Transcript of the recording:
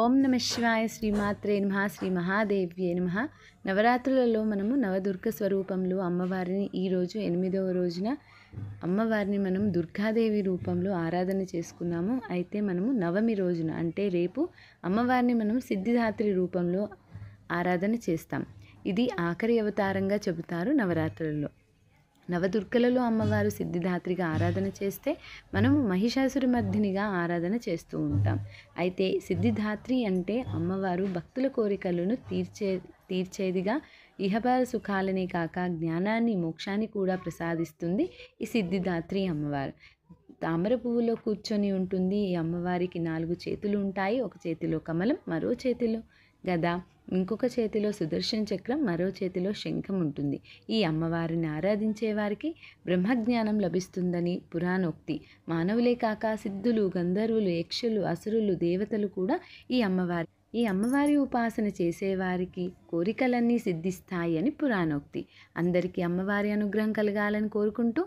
ఓం నమ శివాయ శ్రీమాత్రే నమః శ్రీ మహాదేవ్యే నమః. నవరాత్రులలో మనము నవదుర్గ స్వరూపంలో అమ్మవారిని ఈరోజు 8వ రోజున అమ్మవారిని మనం దుర్గాదేవి రూపంలో ఆరాధన చేసుకున్నాము. అయితే మనము నవమి రోజున అంటే రేపు అమ్మవారిని మనం సిద్ధిదాత్రి రూపంలో ఆరాధన చేస్తాం. ఇది ఆఖరి అవతారంగా చెబుతారు నవరాత్రులలో. నవదుర్గలలో అమ్మవారు సిద్ధిదాత్రిగా ఆరాధన చేస్తే మనము మహిషాసురమర్దినిగా ఆరాధన చేస్తూ ఉంటాం. అయితే సిద్ధిదాత్రి అంటే అమ్మవారు భక్తుల కోరికలను తీర్చేదిగా ఇహపర సుఖాలనే కాక జ్ఞానాన్ని మోక్షాన్ని కూడా ప్రసాదిస్తుంది ఈ సిద్ధిదాత్రి అమ్మవారు. తామర పువ్వులో కూర్చొని ఉంటుంది. ఈ అమ్మవారికి 4 చేతులు ఉంటాయి. ఒక చేతిలో కమలం, మరో చేతిలో గద, ఇంకొక చేతిలో సుదర్శన చక్రం, మరో చేతిలో శంఖం ఉంటుంది. ఈ అమ్మవారిని ఆరాధించే వారికి బ్రహ్మజ్ఞానం లభిస్తుందని పురాణోక్తి. మానవులే కాక సిద్ధులు, గంధర్వులు, యక్షులు, అసురులు, దేవతలు కూడా ఈ అమ్మవారి ఉపాసన చేసేవారికి కోరికలన్నీ సిద్ధిస్తాయి అని పురాణోక్తి. అందరికీ అమ్మవారి అనుగ్రహం కలగాలని కోరుకుంటూ